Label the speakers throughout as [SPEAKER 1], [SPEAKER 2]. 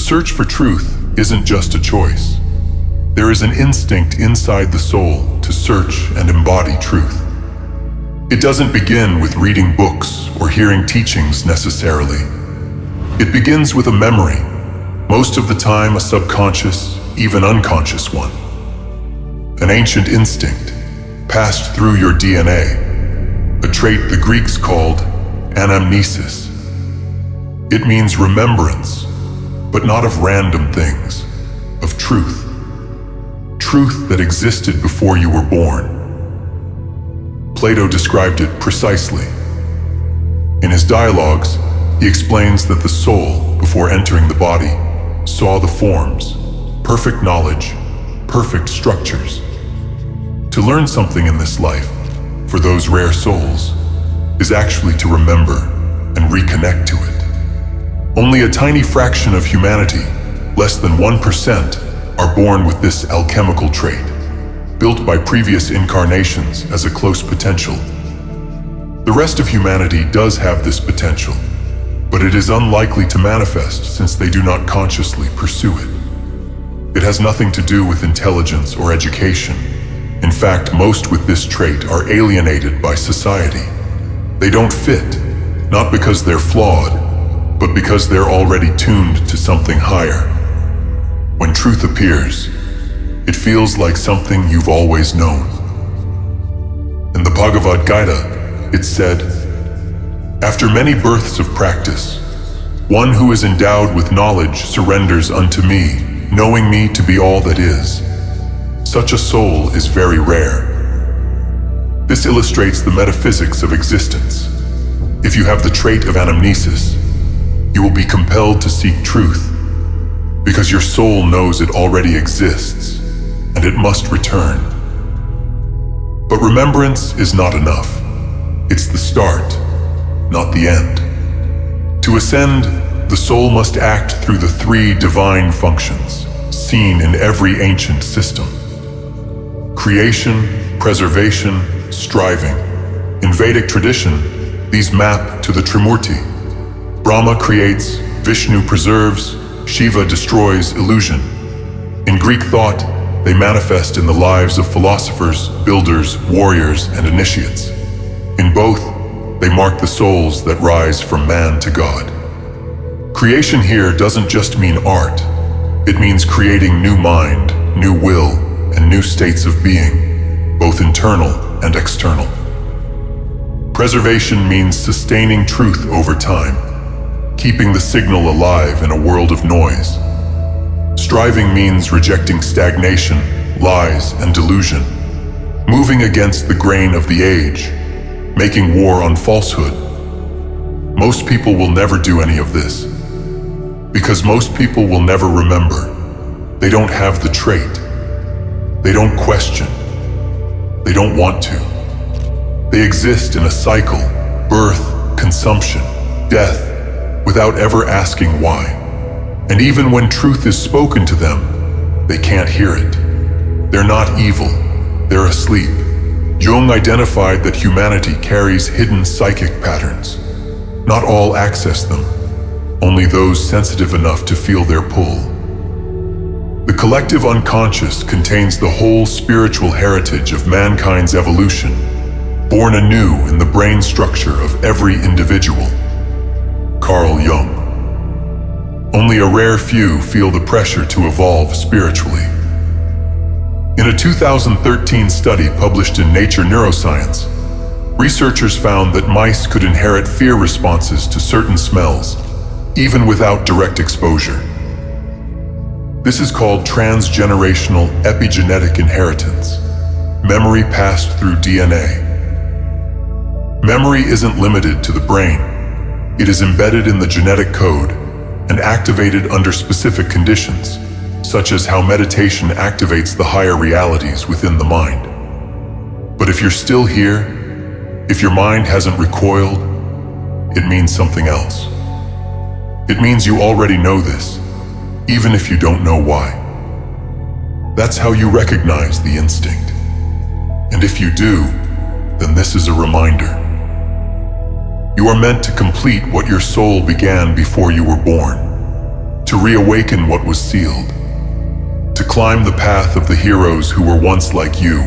[SPEAKER 1] search for truth isn't just a choice. There is an instinct inside the soul to search and embody truth. It doesn't begin with reading books or hearing teachings necessarily. It begins with a memory, most of the time a subconscious, even unconscious one. An ancient instinct, passed through your DNA, a trait the Greeks called anamnesis. It means remembrance, but not of random things, of truth. Truth that existed before you were born. Plato described it precisely. In his dialogues, he explains that the soul, before entering the body, saw the forms, perfect knowledge, perfect structures. To learn something in this life, for those rare souls, is actually to remember and reconnect to it. Only a tiny fraction of humanity, less than 1%, are born with this alchemical trait, built by previous incarnations as a close potential. The rest of humanity does have this potential, but it is unlikely to manifest since they do not consciously pursue it. It has nothing to do with intelligence or education. In fact, most with this trait are alienated by society. They don't fit, not because they're flawed, but because they're already tuned to something higher. When truth appears, it feels like something you've always known. In the Bhagavad Gita, it said, "After many births of practice, one who is endowed with knowledge surrenders unto me, knowing me to be all that is. Such a soul is very rare." This illustrates the metaphysics of existence. If you have the trait of anamnesis, you will be compelled to seek truth, because your soul knows it already exists, and it must return. But remembrance is not enough. It's the start, not the end. To ascend, the soul must act through the three divine functions, seen in every ancient system. Creation, preservation, striving. In Vedic tradition, these map to the Trimurti. Brahma creates, Vishnu preserves, Shiva destroys illusion. In Greek thought, they manifest in the lives of philosophers, builders, warriors, and initiates. In both, they mark the souls that rise from man to God. Creation here doesn't just mean art. It means creating new mind, new will, and new states of being, both internal and external. Preservation means sustaining truth over time, keeping the signal alive in a world of noise. Striving means rejecting stagnation, lies, and delusion, moving against the grain of the age, making war on falsehood. Most people will never do any of this, because most people will never remember. They don't have the trait. They don't question. They don't want to. They exist in a cycle, birth, consumption, death, without ever asking why. And even when truth is spoken to them, they can't hear it. They're not evil, they're asleep. Jung identified that humanity carries hidden psychic patterns. Not all access them, only those sensitive enough to feel their pull. The collective unconscious contains the whole spiritual heritage of mankind's evolution, born anew in the brain structure of every individual. Carl Jung. Only a rare few feel the pressure to evolve spiritually. In a 2013 study published in Nature Neuroscience, researchers found that mice could inherit fear responses to certain smells, even without direct exposure. This is called transgenerational epigenetic inheritance, memory passed through DNA. Memory isn't limited to the brain. It is embedded in the genetic code and activated under specific conditions, such as how meditation activates the higher realities within the mind. But if you're still here, if your mind hasn't recoiled, it means something else. It means you already know this, even if you don't know why. That's how you recognize the instinct. And if you do, then this is a reminder. You are meant to complete what your soul began before you were born, to to reawaken what was sealed, to climb the path of the heroes who were once like you,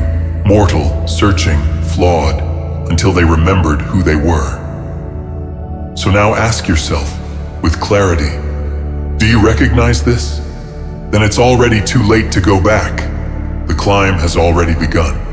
[SPEAKER 1] mortal, searching, flawed, until they remembered who they were. So now ask yourself, with clarity, do you recognize this? Then it's already too late to go back. The climb has already begun.